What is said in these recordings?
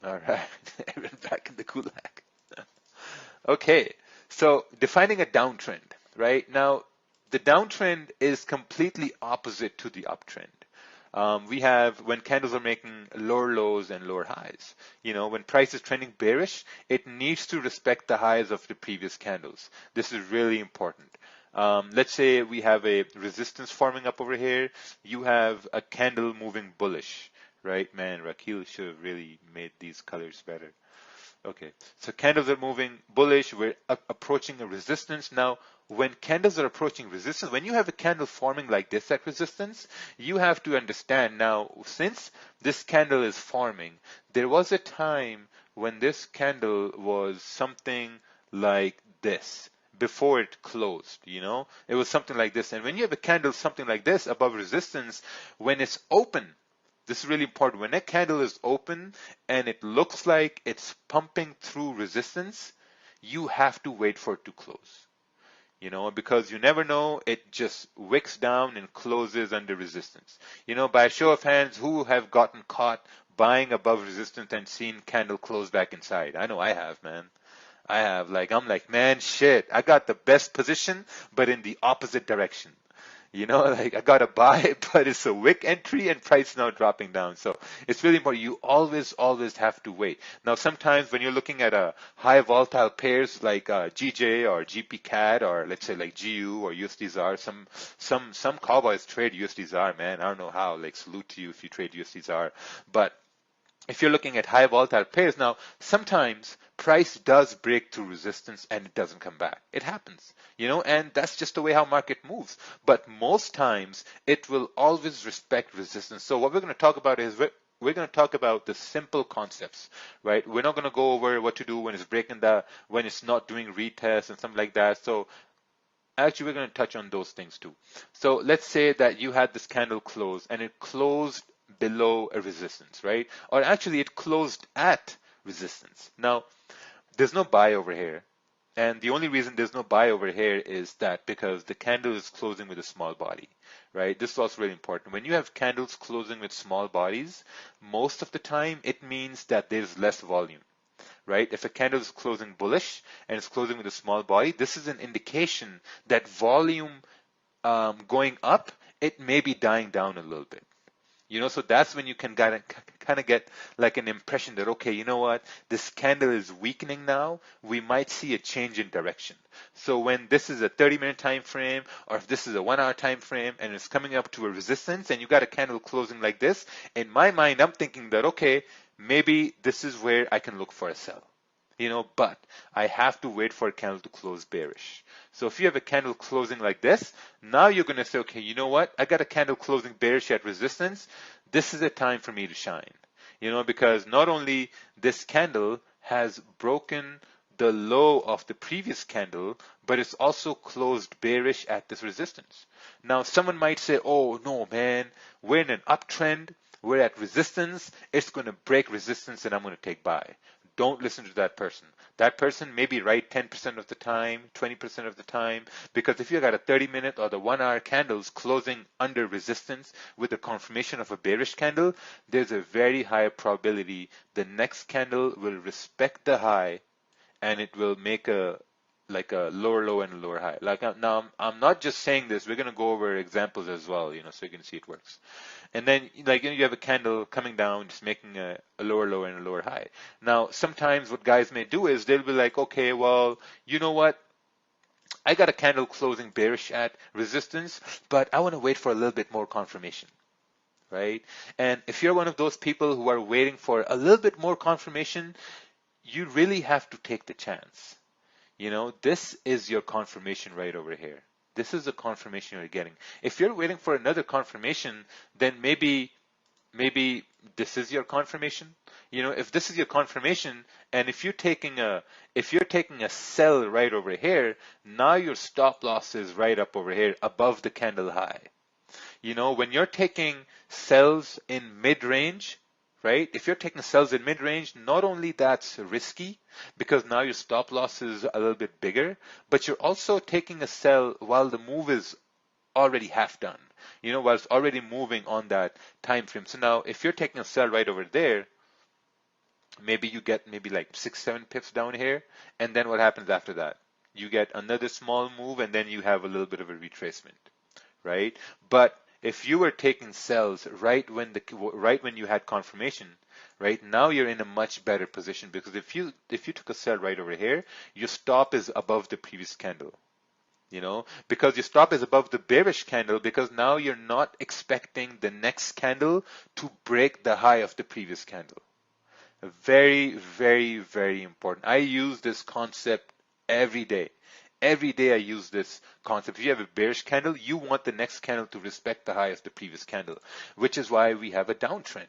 All right. Everyone back in the gulag. Okay. So defining a downtrend, right? Now, the downtrend is completely opposite to the uptrend. We have when candles are making lower lows and lower highs. When price is trending bearish, it needs to respect the highs of the previous candles. This is really important. Let's say we have a resistance forming up over here. You have a candle moving bullish, right? Man, Rakil should have really made these colors better. Okay, so candles are moving bullish. We're approaching a resistance. Now, when candles are approaching resistance, when you have a candle forming like this at resistance, you have to understand now, since this candle is forming, there was a time when this candle was something like this before it closed, It was something like this. And when you have a candle something like this above resistance, when it's open, this is really important. When a candle is open and it looks like it's pumping through resistance, you have to wait for it to close. Because you never know, it just wicks down and closes under resistance. By a show of hands, who have gotten caught buying above resistance and seen candle close back inside? I know I have, man. I have. I'm like, man, shit, I got the best position, but in the opposite direction. I got to buy it, but it's a wick entry and price now dropping down. So it's really important. You always have to wait. Now, sometimes when you're looking at a high volatile pairs like GJ or GP or let's say like GU or USD-ZAR, some cowboys trade USD-ZAR, man. I don't know how. Salute to you if you trade USD-ZAR. But if you're looking at high volatile pairs, now sometimes price does break through resistance and it doesn't come back. It happens, and that's just the way how market moves. But most times it will always respect resistance. So what we're going to talk about is we're going to talk about the simple concepts, right? We're not going to go over what to do when it's breaking when it's not doing retests and something like that. So actually, we're going to touch on those things too. So let's say that you had this candle close and it closed below a resistance, right? Or actually it closed at resistance. Now, there's no buy over here. And the only reason there's no buy over here is that because the candle is closing with a small body, right? This is also really important. When you have candles closing with small bodies, most of the time it means that there's less volume, right? If a candle is closing bullish and it's closing with a small body, this is an indication that volume going up, it may be dying down a little bit. So that's when you can kind of get like an impression that, okay, you know what, this candle is weakening now. We might see a change in direction. So when this is a 30-minute time frame, or if this is a 1-hour time frame and it's coming up to a resistance and you got a candle closing like this, in my mind, I'm thinking that, okay, maybe this is where I can look for a sell. But I have to wait for a candle to close bearish. So if you have a candle closing like this, now you're going to say, okay, you know what? I got a candle closing bearish at resistance. This is a time for me to shine. Because not only this candle has broken the low of the previous candle, but it's also closed bearish at this resistance. Now, someone might say, oh, no, man, we're in an uptrend. We're at resistance. It's going to break resistance and I'm going to take buy. Don't listen to that person. That person may be right 10% of the time, 20% of the time, because if you got a 30-minute or the 1-hour candles closing under resistance with a confirmation of a bearish candle, there's a very high probability the next candle will respect the high and it will make a lower low and a lower high. Now, I'm not just saying this. We're going to go over examples as well, so you can see it works. And then, you have a candle coming down, just making a lower low and a lower high. Now, sometimes what guys may do is they'll be like, okay, well, you know what? I got a candle closing bearish at resistance, but I want to wait for a little bit more confirmation, right? And if you're one of those people who are waiting for a little bit more confirmation, you really have to take the chance. This is your confirmation right over here. This is the confirmation you're getting. If you're waiting for another confirmation, then maybe this is your confirmation. If this is your confirmation, and if you're taking a sell right over here, now your stop loss is right up over here above the candle high. When you're taking sells in mid-range, right? If you're taking sells in mid-range, not only that's risky because now your stop loss is a little bit bigger, but you're also taking a sell while the move is already half done, while it's already moving on that time frame. So now if you're taking a sell right over there, maybe you get maybe like 6-7 pips down here, and then what happens after that? You get another small move, and then you have a little bit of a retracement, right? But if you were taking sells right when you had confirmation, right now you're in a much better position, because if you took a sell right over here, your stop is above the previous candle. Because your stop is above the bearish candle, because now you're not expecting the next candle to break the high of the previous candle. Very, very, very important. I use this concept every day. Every day I use this concept. If you have a bearish candle, you want the next candle to respect the high of the previous candle, which is why we have a downtrend.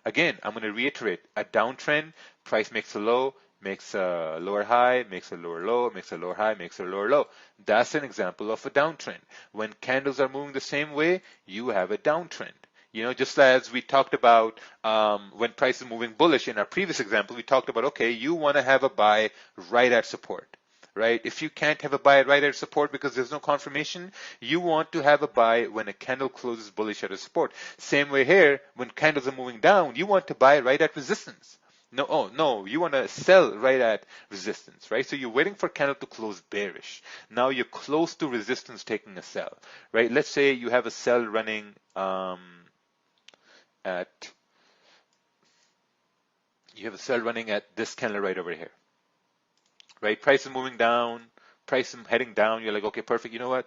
Again, I'm going to reiterate, a downtrend, price makes a low, makes a lower high, makes a lower low, makes a lower high, makes a lower low. That's an example of a downtrend. When candles are moving the same way, you have a downtrend. Just as we talked about when price is moving bullish in our previous example, we talked about, okay, you want to have a buy right at support, right? If you can't have a buy right at support because there's no confirmation, you want to have a buy when a candle closes bullish at a support. Same way here, when candles are moving down, you want to buy right at resistance. No, you want to sell right at resistance, right? So you're waiting for candle to close bearish. Now you're close to resistance taking a sell, right? Let's say you have a sell running at this candle right over here, right? Price is moving down, price is heading down. You're like, okay, perfect. You know what?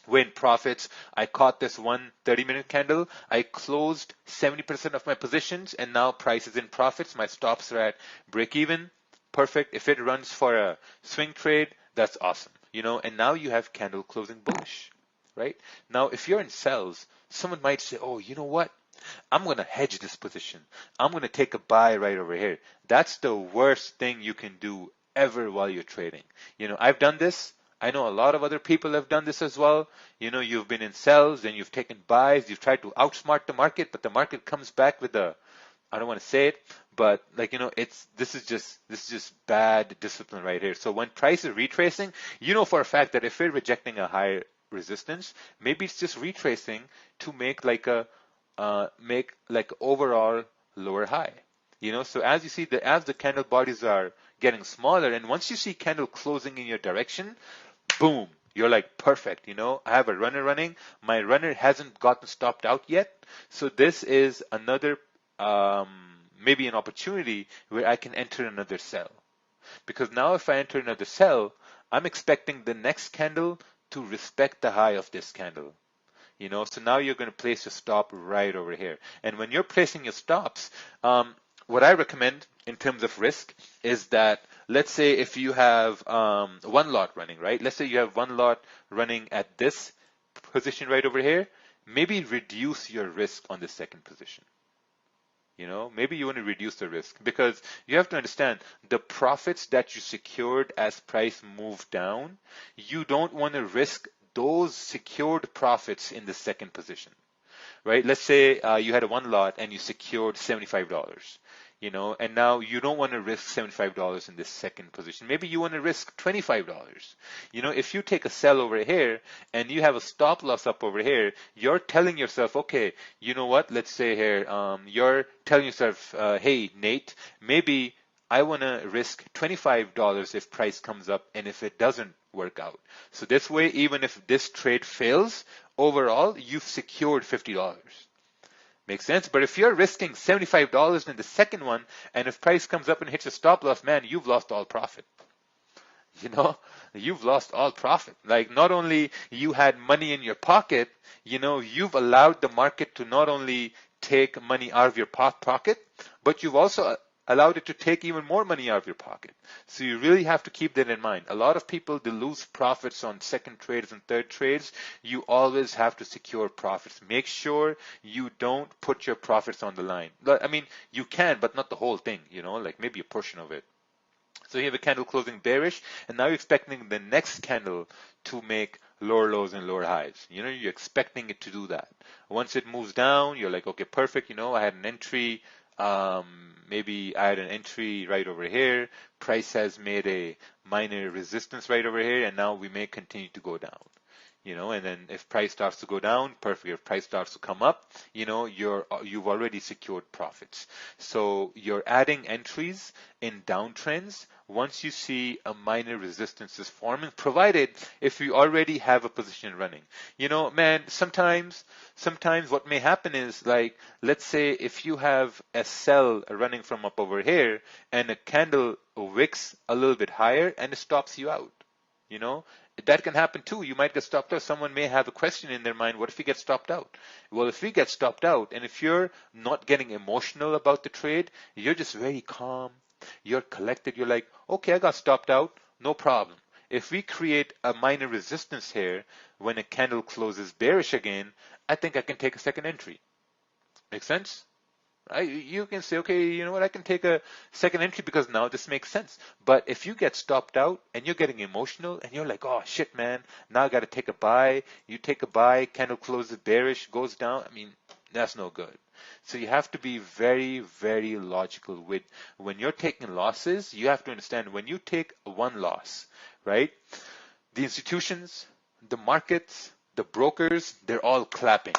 We're in profits. I caught this 30-minute candle. I closed 70% of my positions, and now price is in profits. My stops are at break even. Perfect. If it runs for a swing trade, that's awesome. And now you have candle closing bullish, right? Now, if you're in sells, someone might say, oh, you know what? I'm going to hedge this position. I'm going to take a buy right over here. That's the worst thing you can do ever while you're trading. I've done this. I know a lot of other people have done this as well. You've been in sells and you've taken buys. You've tried to outsmart the market, but the market comes back with I don't want to say it, but this is just bad discipline right here. So when price is retracing, for a fact that if we're rejecting a high resistance, maybe it's just retracing to make overall lower high. So as you see, as the candle bodies are getting smaller, and once you see candle closing in your direction, boom, you're like, perfect. I have a runner running. My runner hasn't gotten stopped out yet. So this is another, maybe an opportunity where I can enter another sell. Because now if I enter another sell, I'm expecting the next candle to respect the high of this candle. So now you're going to place your stop right over here. And when you're placing your stops, what I recommend in terms of risk is that, let's say if you have one lot running, right? Let's say you have one lot running at this position right over here, maybe reduce your risk on the second position. Maybe you want to reduce the risk, because you have to understand the profits that you secured as price moved down, you don't want to risk those secured profits in the second position, right? Let's say you had a one lot and you secured $75, and now you don't want to risk $75 in this second position. Maybe you want to risk $25. If you take a sell over here and you have a stop loss up over here, you're telling yourself, okay, you know what? Let's say here, you're telling yourself, hey, Nate, maybe I want to risk $25 if price comes up and if it doesn't work out. So this way, even if this trade fails, overall, you've secured $50. Makes sense? But if you're risking $75 in the second one, and if price comes up and hits a stop loss, man, you've lost all profit. You've lost all profit. Like, not only you had money in your pocket, you've allowed the market to not only take money out of your pocket, but you've also allowed it to take even more money out of your pocket. So you really have to keep that in mind. A lot of people, they lose profits on second trades and third trades. You always have to secure profits. Make sure you don't put your profits on the line. I mean, you can, but not the whole thing, like maybe a portion of it. So you have a candle closing bearish, and now you're expecting the next candle to make lower lows and lower highs. You're expecting it to do that. Once it moves down, you're like, okay, perfect. I had an entry. Maybe I had an entry right over here. Price has made a minor resistance right over here, and now we may continue to go down. and then if price starts to go down, perfect. If price starts to come up, you've already secured profits. So you're adding entries in downtrends once you see a minor resistance is forming, provided if you already have a position running. Man, sometimes what may happen is, like, let's say if you have a sell running from up over here and a candle wicks a little bit higher and it stops you out. That can happen too. You might get stopped out. Someone may have a question in their mind, what if we get stopped out? Well, if we get stopped out, and if you're not getting emotional about the trade, you're just very calm, you're collected, you're like, okay, I got stopped out, no problem. If we create a minor resistance here, when a candle closes bearish again, I think I can take a second entry. Make sense? You can say, okay, you know what, I can take a second entry because now this makes sense. But if you get stopped out and you're getting emotional and you're like, oh shit, man, now I got to take a buy. You take a buy, candle closes bearish, goes down. I mean, that's no good. So you have to be very, very logical with when you're taking losses. You have to understand when you take one loss, right? The institutions, the markets, the brokers, they're all clapping.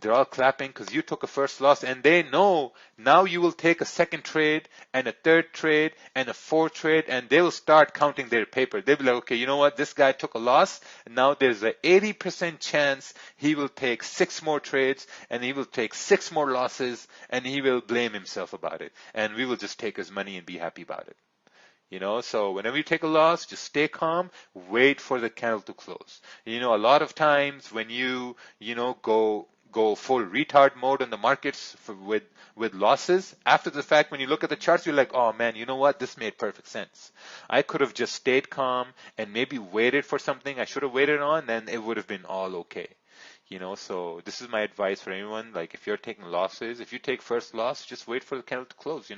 They're all clapping because you took a first loss, and they know now you will take a second trade and a third trade and a fourth trade, and they will start counting their paper. They'll be like, okay, you know what? This guy took a loss. And now there's an 80% chance he will take 6 more trades and he will take 6 more losses and he will blame himself about it. And we will just take his money and be happy about it. So whenever you take a loss, just stay calm, wait for the candle to close. A lot of times when you go full retard mode in the markets with losses, after the fact, when you look at the charts, you're like, oh man, you know what? This made perfect sense. I could have just stayed calm and maybe waited for something I should have waited on, and it would have been all okay. So this is my advice for anyone. Like, if you're taking losses, if you take first loss, just wait for the candle to close,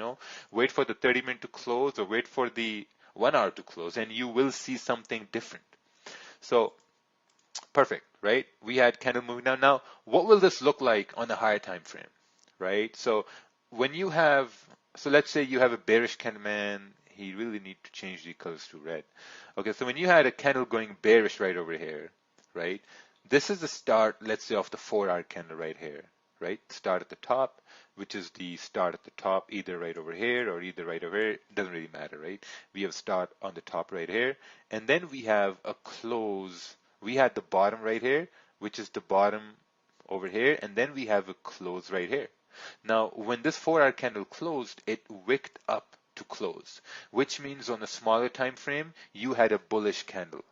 wait for the 30-minute to close or wait for the 1 hour to close, and you will see something different. So perfect, right? We had candle moving down. Now, what will this look like on a higher time frame, right? So let's say you have a bearish candle, man. He really need to change the colors to red. Okay, so when you had a candle going bearish right over here, right? This is the start, let's say, of the 4-hour candle right here, right? Start at the top, which is the start at the top, either right over here or either right over here. It doesn't really matter, right? We have start on the top right here, and then we have a close. We had the bottom right here, which is the bottom over here, and then we have a close right here. Now, when this 4-hour candle closed, it wicked up to close, which means on a smaller time frame, you had a bullish candle,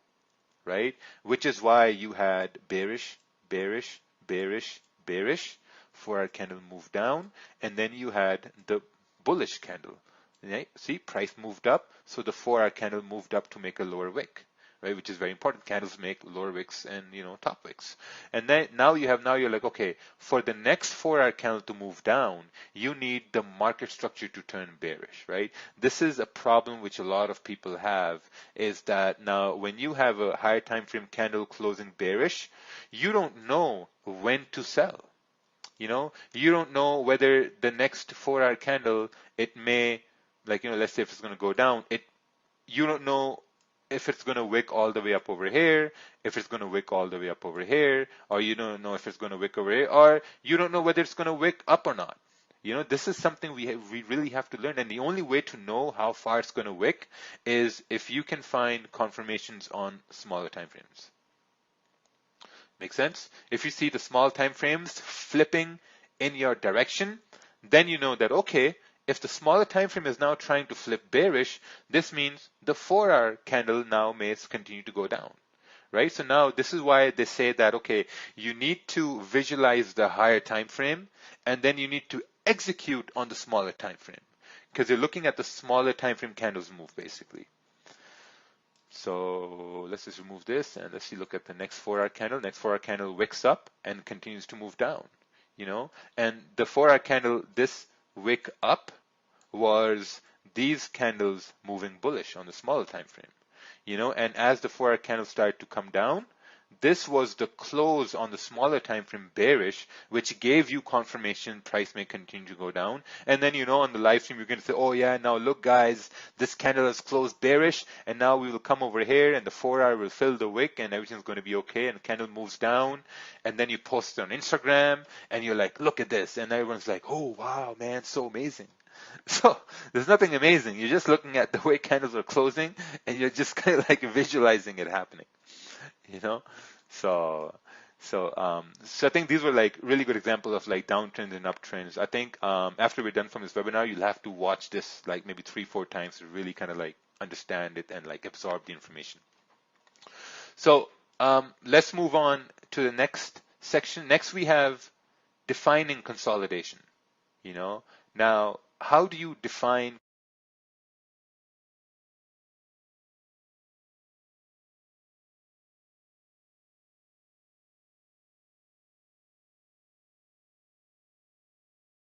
right? Which is why you had bearish, bearish, bearish, bearish, 4-hour candle moved down, and then you had the bullish candle. Right? See, price moved up, so the 4-hour candle moved up to make a lower wick, right? Which is very important. Candles make lower wicks and top wicks. And then now you're like, okay, for the next 4-hour candle to move down, you need the market structure to turn bearish, right? This is a problem which a lot of people have, is that now when you have a higher time frame candle closing bearish, you don't know when to sell. You don't know whether the next 4-hour candle, it may, let's say if it's going to go down, you don't know if it's going to wick all the way up over here, if it's going to wick all the way up over here, or you don't know if it's going to wick over here, or you don't know whether it's going to wick up or not. This is something we really have to learn, and the only way to know how far it's going to wick is if you can find confirmations on smaller time frames. Make sense? If you see the small time frames flipping in your direction, then you know that, okay, if the smaller time frame is now trying to flip bearish, this means the 4-hour candle now may continue to go down, right? So now this is why they say that, okay, you need to visualize the higher time frame, and then you need to execute on the smaller time frame, because you're looking at the smaller time frame candles move, basically. So let's just remove this, and let's look at the next 4-hour candle. Next 4-hour candle wicks up and continues to move down, and the 4-hour candle, this wick up was these candles moving bullish on the smaller time frame, and as the 4-hour candle started to come down, this was the close on the smaller time frame bearish, which gave you confirmation price may continue to go down. And then, on the live stream, you're going to say, oh yeah, now look guys, this candle has closed bearish, and now we will come over here and the 4-hour will fill the wick and everything's going to be okay, and the candle moves down. And then you post it on Instagram and you're like, look at this. And everyone's like, oh wow, man, so amazing. So there's nothing amazing. You're just looking at the way candles are closing and you're just kind of like visualizing it happening. So I think these were like really good examples of like downtrends and uptrends. I think after we're done from this webinar, you'll have to watch this like maybe 3-4 times to really kind of like understand it and like absorb the information. So let's move on to the next section. Next we have defining consolidation. Now how do you define